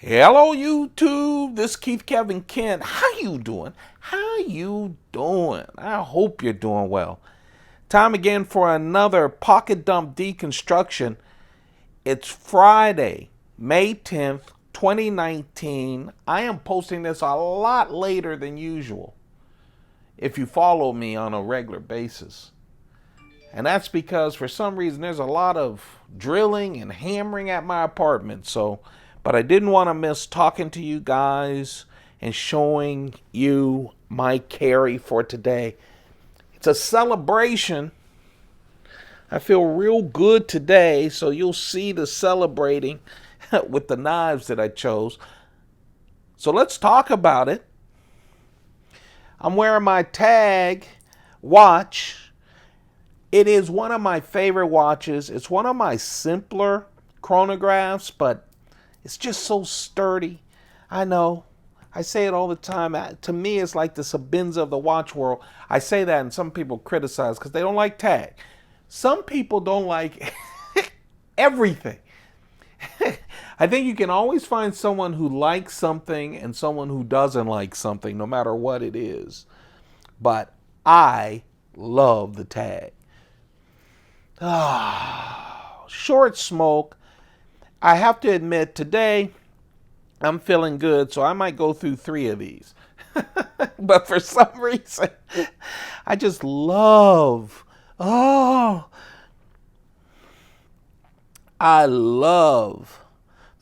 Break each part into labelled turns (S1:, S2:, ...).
S1: Hello YouTube, this is Keith Kevin Kent. How you doing? How you doing? I hope you're doing well. Time again for another Pocket Dump Deconstruction. It's Friday, May 10th, 2019. I am posting this a lot later than usual if you follow me on a regular basis. And that's because for some reason there's a lot of drilling and hammering at my apartment. But I didn't want to miss talking to you guys and showing you my carry for today. It's a celebration. I feel real good today, so you'll see the celebrating with the knives that I chose. So let's talk about it. I'm wearing my Tag watch. It is one of my favorite watches. It's one of my simpler chronographs, but it's just so sturdy. I know. I say it all the time. To me, it's like the Sebenza of the watch world. I say that and some people criticize because they don't like Tag. Some people don't like everything. I think you can always find someone who likes something and someone who doesn't like something, no matter what it is. But I love the Tag. Short smoke. I have to admit, today I'm feeling good, so I might go through 3 of these. But for some reason, I just love, I love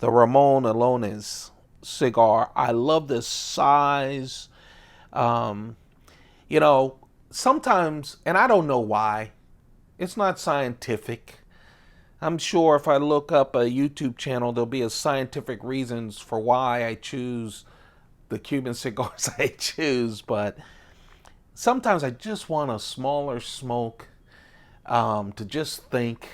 S1: the Ramon Alones cigar. I love the size. Sometimes, and I don't know why, it's not scientific. I'm sure if I look up a YouTube channel, there'll be a scientific reasons for why I choose the Cuban cigars I choose. But sometimes I just want a smaller smoke to just think.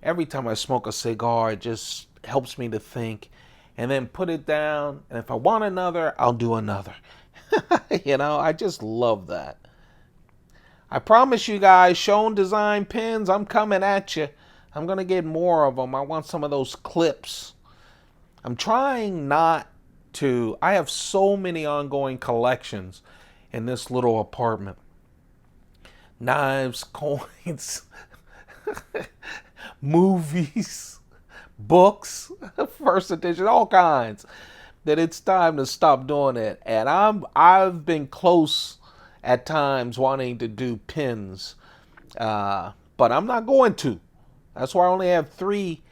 S1: Every time I smoke a cigar, it just helps me to think. And then put it down. And if I want another, I'll do another. I just love that. I promise you guys, Shown Design pins, I'm coming at you. I'm going to get more of them. I want some of those clips. I'm trying not to. I have so many ongoing collections in this little apartment. Knives, coins, movies, books, first edition, all kinds. That it's time to stop doing it. And I've been close at times wanting to do pins. But I'm not going to. That's why I only have 3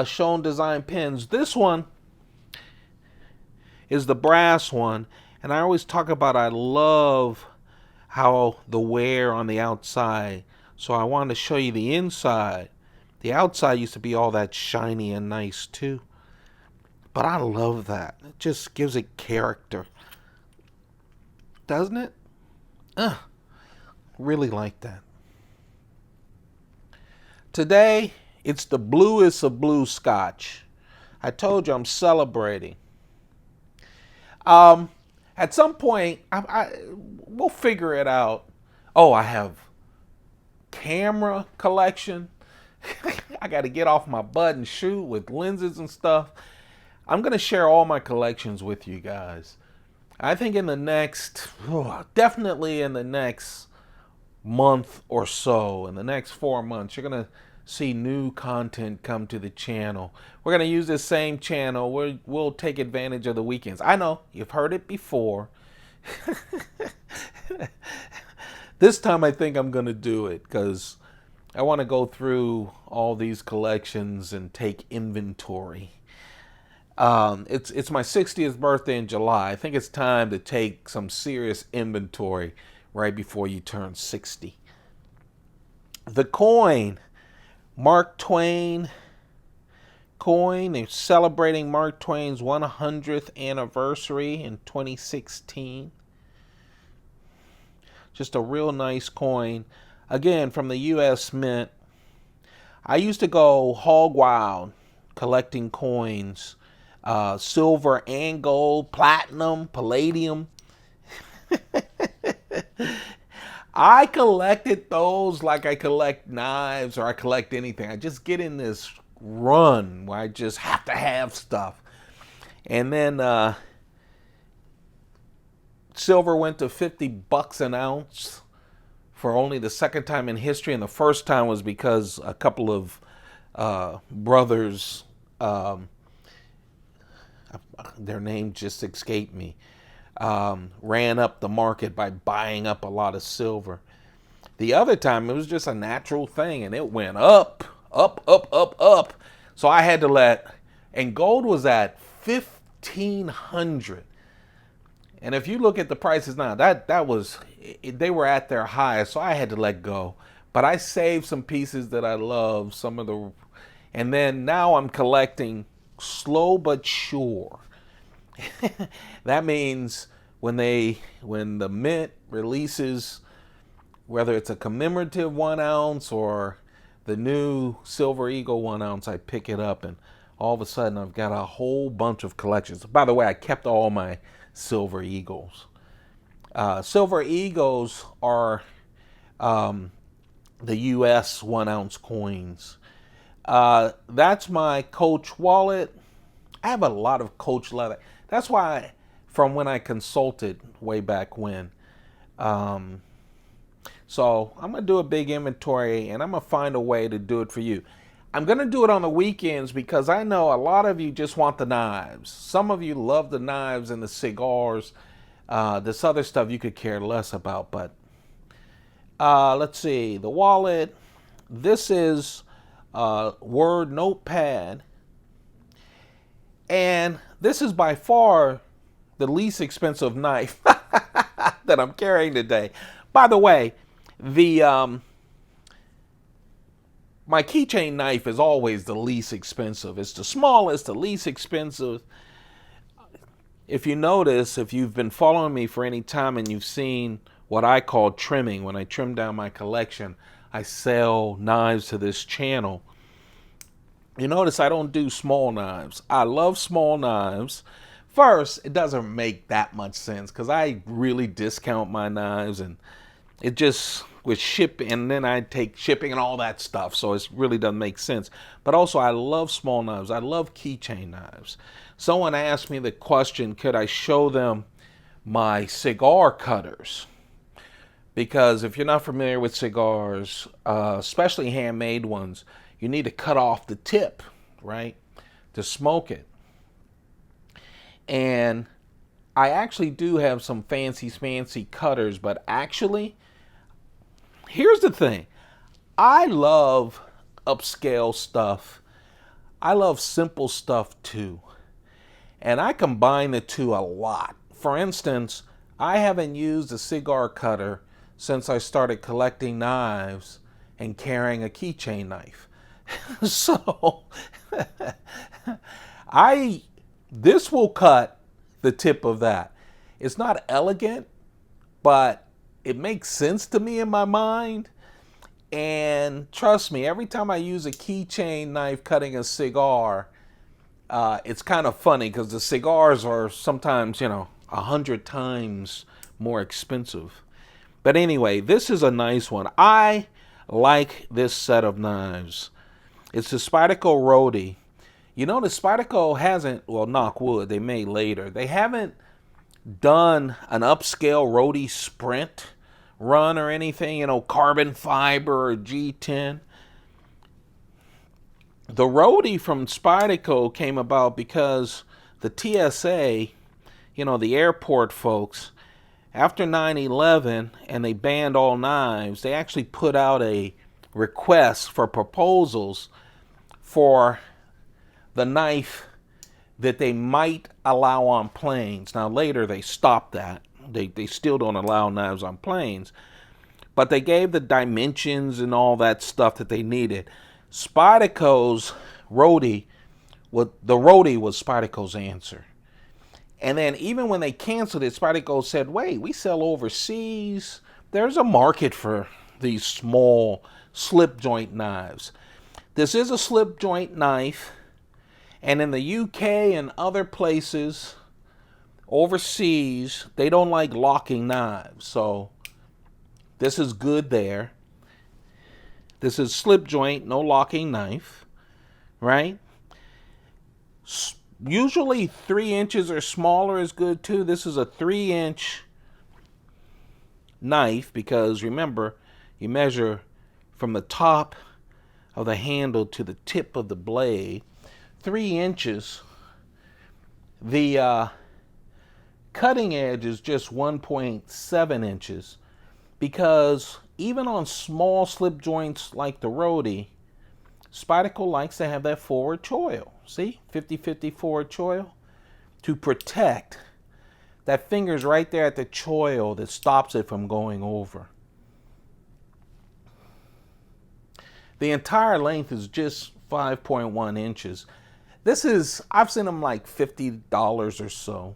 S1: Shown Design pins. This one is the brass one. And I always talk about I love how the wear on the outside. So I wanted to show you the inside. The outside used to be all that shiny and nice too. But I love that. It just gives it character. Doesn't it? Really like that. Today, it's the bluest of blue scotch. I told you I'm celebrating. At some point, we'll figure it out. Oh, I have camera collection. I got to get off my butt and shoot with lenses and stuff. I'm going to share all my collections with you guys. I think in the next, definitely in the next month or so, in the next 4 months, you're going to see new content come to the channel. We're going to use this same channel. We'll take advantage of the weekends. I know, you've heard it before. This time I think I'm going to do it because I want to go through all these collections and take inventory. It's my 60th birthday in July. I think it's time to take some serious inventory right before you turn 60. The coin, Mark Twain coin. They're celebrating Mark Twain's 100th anniversary in 2016. Just a real nice coin. Again, from the U.S. Mint. I used to go hog wild collecting coins. Silver and gold, platinum, palladium. I collected those like I collect knives or I collect anything. I just get in this run where I just have to have stuff. And then silver went to $50 an ounce for only the second time in history, and the first time was because a couple of brothers, their name just escaped me, ran up the market by buying up a lot of silver. The other time, it was just a natural thing, and it went up, up, up, up, up. So I had to and gold was at 1,500. And if you look at the prices now, that was, they were at their highest, so I had to let go. But I saved some pieces that I love, and then now I'm collecting slow but sure. That means when the mint releases, whether it's a commemorative 1 ounce or the new Silver Eagle 1 ounce, I pick it up, and all of a sudden I've got a whole bunch of collections. By the way, I kept all my Silver Eagles. Silver Eagles are the U.S. 1 ounce coins. That's my Coach wallet. I have a lot of Coach leather. That's why, from when I consulted way back when. So I'm going to do a big inventory, and I'm going to find a way to do it for you. I'm going to do it on the weekends because I know a lot of you just want the knives. Some of you love the knives and the cigars. This other stuff you could care less about. But let's see. The wallet. This is Word Notepad. And this is by far the least expensive knife that I'm carrying today. By the way, my keychain knife is always the least expensive. It's the smallest, the least expensive. If you notice, if you've been following me for any time and you've seen what I call trimming, when I trim down my collection, I sell knives to this channel. You notice I don't do small knives. I love small knives. First, it doesn't make that much sense because I really discount my knives, and it just with shipping, and then I take shipping and all that stuff, so it really doesn't make sense. But also, I love small knives. I love keychain knives. Someone asked me the question, could I show them my cigar cutters? Because if you're not familiar with cigars, especially handmade ones, you need to cut off the tip, right, to smoke it. And I actually do have some fancy cutters, but actually, here's the thing. I love upscale stuff. I love simple stuff too. And I combine the two a lot. For instance, I haven't used a cigar cutter since I started collecting knives and carrying a keychain knife. So, this will cut the tip of that. It's not elegant, but it makes sense to me in my mind. And trust me, every time I use a keychain knife cutting a cigar, it's kind of funny because the cigars are sometimes, 100 times more expensive. But anyway, this is a nice one. I like this set of knives. It's the Spyderco Roadie. You know, the Spyderco hasn't, well, knock wood, they may later. They haven't done an upscale Roadie Sprint run or anything, carbon fiber or G10. The Roadie from Spyderco came about because the TSA, the airport folks, after 9/11 and they banned all knives, they actually put out a request for proposals for the knife that they might allow on planes. Now later they stopped that. They still don't allow knives on planes. But they gave the dimensions and all that stuff that they needed. Spyderco's Roadie, the Roadie was Spyderco's answer. And then even when they canceled it, Spyderco said, wait, we sell overseas. There's a market for these small slip joint knives. This is a slip joint knife. And in the UK and other places overseas, they don't like locking knives. So this is good there. This is slip joint, no locking knife, right? Usually 3 inches or smaller is good too. This is a 3-inch knife because remember, you measure from the top of the handle to the tip of the blade. 3 inches. The cutting edge is just 1.7 inches because even on small slip joints like the Roadie, Spyderco likes to have that forward choil. See? 50-50 forward choil to protect. That finger's right there at the choil that stops it from going over. The entire length is just 5.1 inches. This is, I've seen them like $50 or so.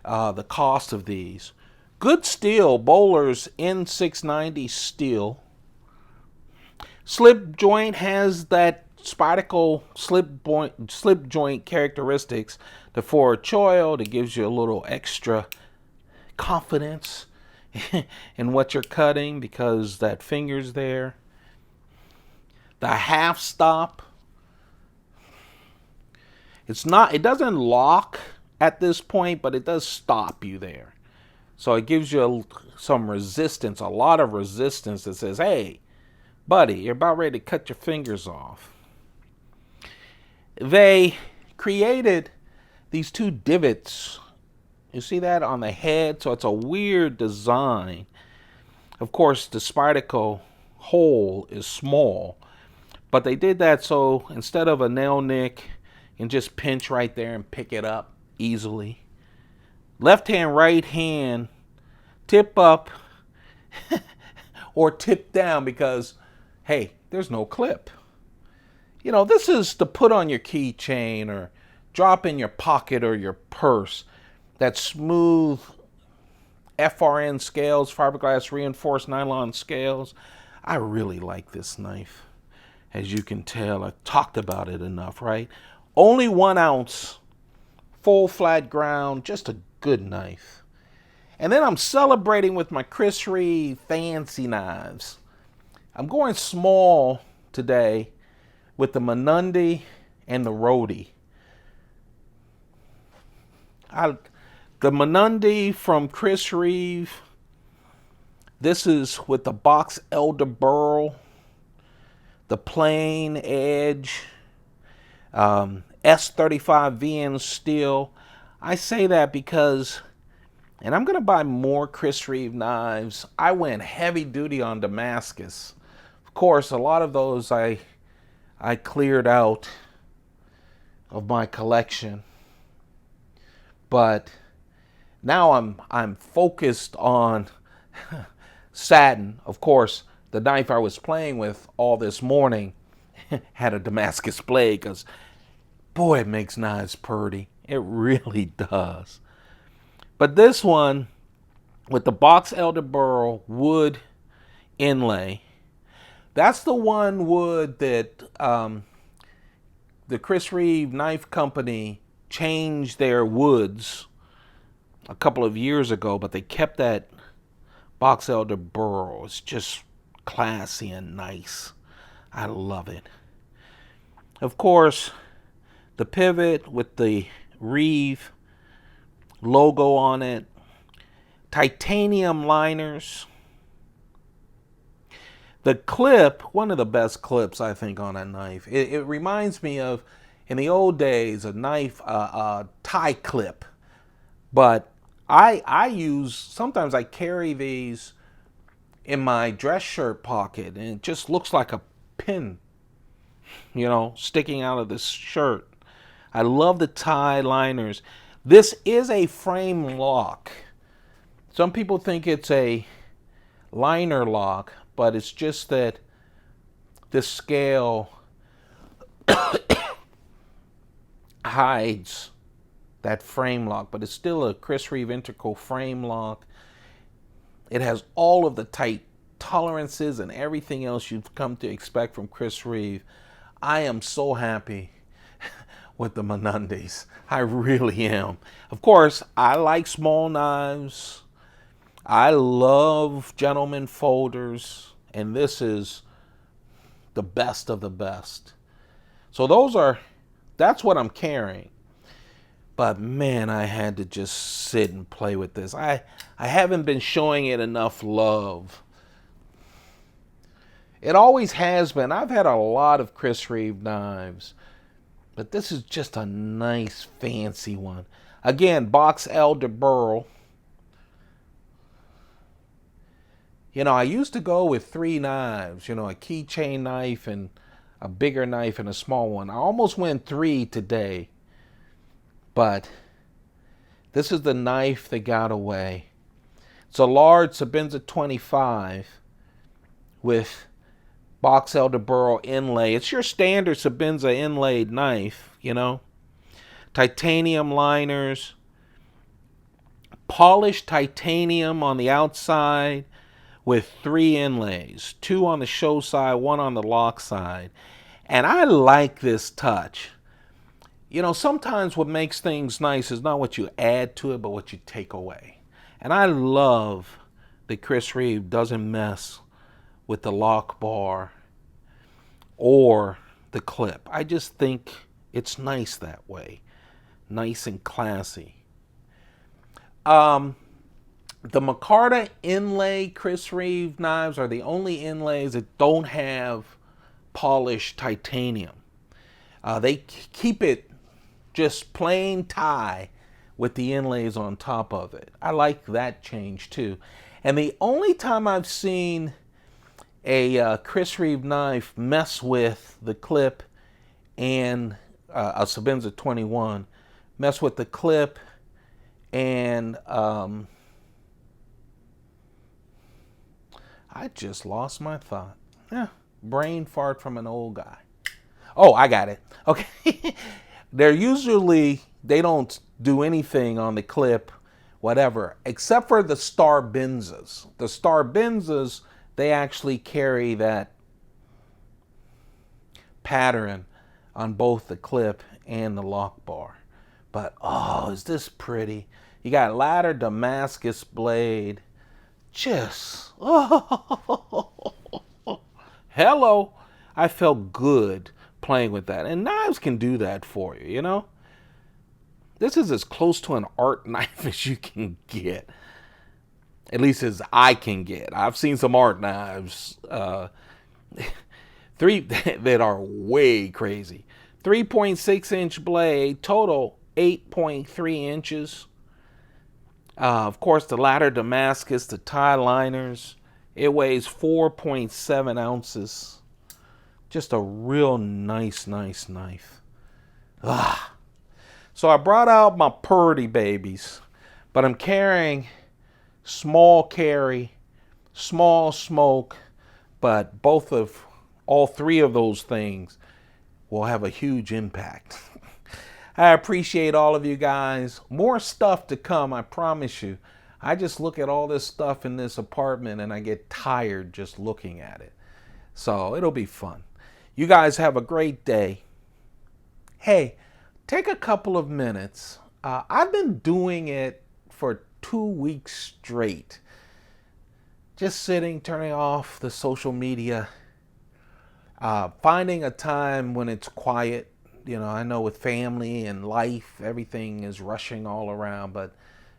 S1: The cost of these. Good steel, Bowler's N690 steel. Slip joint has that Spyderco slip joint characteristics. The forward choil that gives you a little extra confidence in what you're cutting because that finger's there. The half stop. It doesn't lock at this point, but it does stop you there. So it gives you some resistance, a lot of resistance that says, hey, buddy, you're about ready to cut your fingers off. They created these 2 divots. You see that on the head? So it's a weird design. Of course, the Spyderco hole is small, but they did that so instead of a nail nick, you can just pinch right there and pick it up easily. Left hand, right hand, tip up or tip down because, hey, there's no clip. You know, this is to put on your keychain or drop in your pocket or your purse. That smooth FRN scales, fiberglass reinforced nylon scales. I really like this knife. As you can tell, I talked about it enough, right? Only 1 ounce, full flat ground, just a good knife. And then I'm celebrating with my Chris Reeve fancy knives. I'm going small today with the Mnandi and the Roadie. The Mnandi from Chris Reeve. This is with the box elder burl, the plain edge, S35 VN steel. I say that because, and I'm going to buy more Chris Reeve knives. I went heavy duty on Damascus. Of course, a lot of those I cleared out of my collection. But now I'm focused on satin. Of course, the knife I was playing with all this morning had a Damascus blade because, boy, it makes knives pretty. It really does. But this one, with the box elder burl wood inlay, that's the one wood that the Chris Reeve Knife Company changed their woods a couple of years ago, but they kept that box elder burl. It's just classy and nice. I love it. Of course, the pivot with the Reeve logo on it, titanium liners. The clip, one of the best clips I think on a knife. It reminds me of, in the old days, a knife, tie clip. But I use, sometimes I carry these in my dress shirt pocket, and it just looks like a pin, you know, sticking out of this shirt. I love the tie liners. This is a frame lock. Some people think it's a liner lock, but it's just that this scale hides that frame lock, but it's still a Chris Reeve integral frame lock. It has all of the tight tolerances and everything else you've come to expect from Chris Reeve. I am so happy with the Mnandis. I really am. Of course, I like small knives. I love gentleman folders, and this is the best of the best. So those are that's what I'm carrying. But man, I had to just sit and play with this. I haven't been showing it enough love. It always has been. I've had a lot of Chris Reeve knives, but this is just a nice fancy one. Again, Box Elder Burl. You know, I used to go with 3 knives, you know, a keychain knife and a bigger knife and a small one. I almost went 3 today, but this is the knife that got away. It's a large Sebenza 25 with Box Elder Burl inlay. It's your standard Sebenza inlaid knife, you know. Titanium liners, polished titanium on the outside with 3 inlays, 2 on the show side, 1 on the lock side. And I like this touch. You know, sometimes what makes things nice is not what you add to it, but what you take away. And I love that Chris Reeve doesn't mess with the lock bar or the clip. I just think it's nice that way. Nice and classy. The micarta inlay Chris Reeve knives are the only inlays that don't have polished titanium. They keep it just plain tie with the inlays on top of it. I like that change too. And the only time I've seen a Chris Reeve knife mess with the clip and a Sebenza 21 mess with the clip and I just lost my thought. Brain fart from an old guy. Oh, I got it. Okay. They don't do anything on the clip, whatever, except for the Star Benzas. The Star Benzas, they actually carry that pattern on both the clip and the lock bar. But, oh, is this pretty? You got ladder Damascus blade. Just, oh, hello. I felt good playing with that. And knives can do that for you, you know? This is as close to an art knife as you can get. At least as I can get. I've seen some art knives that are way crazy. 3.6-inch blade, total 8.3 inches. Of course, the ladder Damascus, the tie liners. It weighs 4.7 ounces. Just a real nice knife. So I brought out my purdy babies, but I'm carrying small carry, small smoke, but all 3 of those things will have a huge impact. I appreciate all of you guys. More stuff to come, I promise you. I just look at all this stuff in this apartment and I get tired just looking at it. So it'll be fun. You guys have a great day. Hey, take a couple of minutes. I've been doing it for 2 weeks straight. Just sitting, turning off the social media, finding a time when it's quiet. You know, I know with family and life, everything is rushing all around, but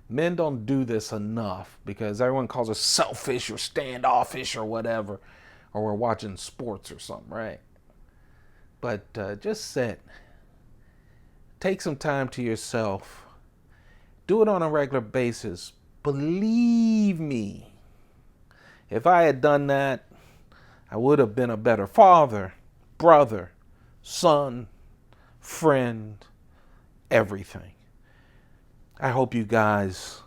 S1: men don't do this enough because everyone calls us selfish or standoffish or whatever, or we're watching sports or something, right? But just sit. Take some time to yourself. Do it on a regular basis. Believe me, if I had done that, I would have been a better father, brother, son, friend, everything. I hope you guys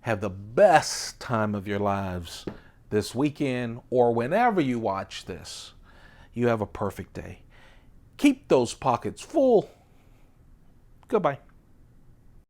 S1: have the best time of your lives this weekend or whenever you watch this. You have a perfect day. Keep those pockets full. Goodbye.